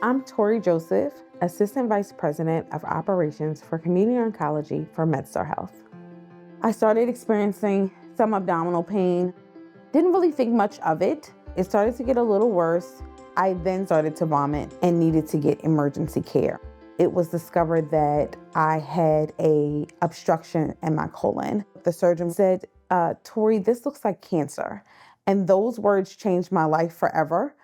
I'm Tori Joseph, Assistant Vice President of Operations for Community Oncology for MedStar Health. I started experiencing some abdominal pain. Didn't really think much of it. It started to get a little worse. I then started to vomit and needed to get emergency care. It was discovered that I had an obstruction in my colon. The surgeon said, Tori, this looks like cancer. And those words changed my life forever.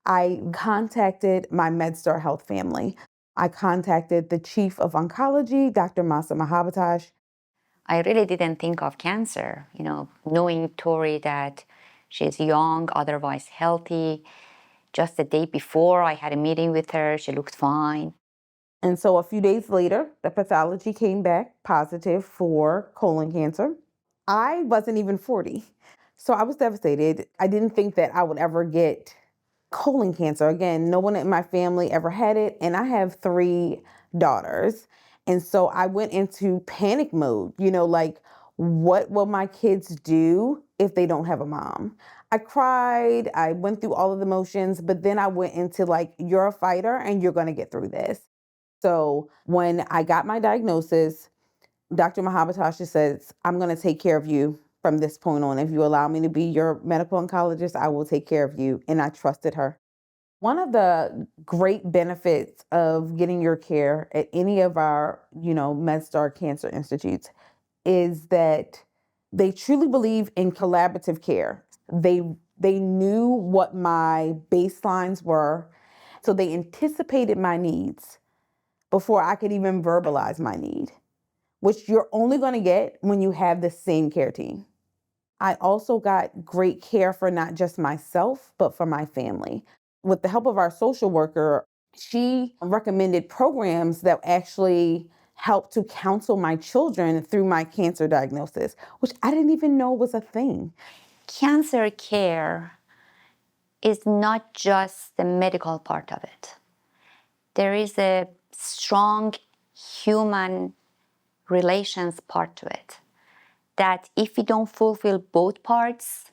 I contacted my MedStar Health family. I contacted the chief of oncology, Dr. Masa Mahabatash. I really didn't think of cancer, knowing Tori that she's young, otherwise healthy. Just the day before, I had a meeting with her. She looked fine. And so a few days later, the pathology came back positive for colon cancer. I wasn't even 40. So I was devastated. I didn't think that I would ever get colon cancer. Again, no one in my family ever had it. And I have 3 daughters. And so I went into panic mode, like, what will my kids do if they don't have a mom? I cried. I went through all of the motions, but then I went into like, you're a fighter and you're going to get through this. So when I got my diagnosis, Dr. Mahabatashi says, I'm going to take care of you from this point on. If you allow me to be your medical oncologist, I will take care of you. And I trusted her. One of the great benefits of getting your care at any of our, MedStar Cancer Institutes is that they truly believe in collaborative care. They knew what my baselines were, so they anticipated my needs before I could even verbalize my need, which you're only going to get when you have the same care team. I also got great care for not just myself, but for my family. With the help of our social worker, she recommended programs that actually helped to counsel my children through my cancer diagnosis, which I didn't even know was a thing. Cancer care is not just the medical part of it. There is a strong human relations part to it, that if we don't fulfill both parts,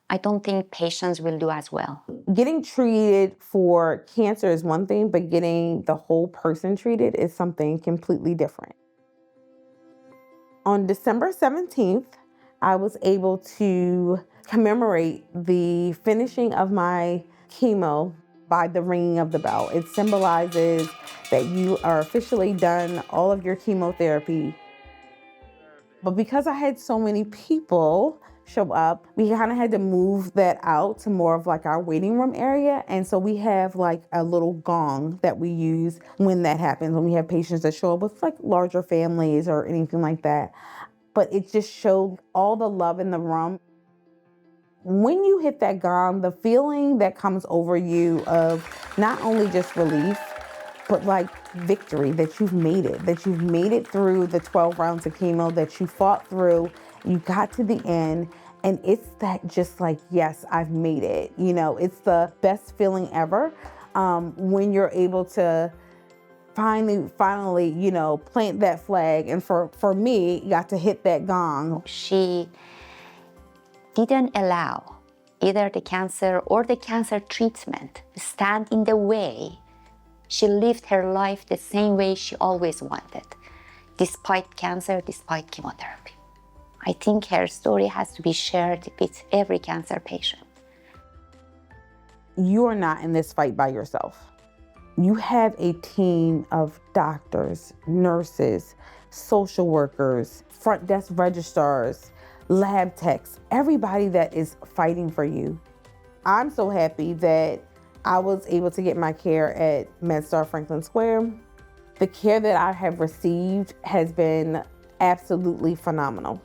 I don't think patients will do as well. Getting treated for cancer is one thing, but getting the whole person treated is something completely different. On December 17th, I was able to commemorate the finishing of my chemo by the ringing of the bell. It symbolizes that you are officially done all of your chemotherapy. But because I had so many people show up, we kind of had to move that out to more of like our waiting room area. And so we have like a little gong that we use when that happens, when we have patients that show up with like larger families or anything like that. But it just showed all the love in the room. When you hit that gong, the feeling that comes over you of not only just relief, but like victory, that you've made it through the 12 rounds of chemo, that you fought through, you got to the end, and it's that just like, yes, I've made it. It's the best feeling ever when you're able to finally, plant that flag. And for me, got to hit that gong. She didn't allow either the cancer or the cancer treatment to stand in the way. She lived her life the same way she always wanted, despite cancer, despite chemotherapy. I think her story has to be shared with every cancer patient. You are not in this fight by yourself. You have a team of doctors, nurses, social workers, front desk registrars, lab techs, everybody that is fighting for you. I'm so happy that I was able to get my care at MedStar Franklin Square. The care that I have received has been absolutely phenomenal.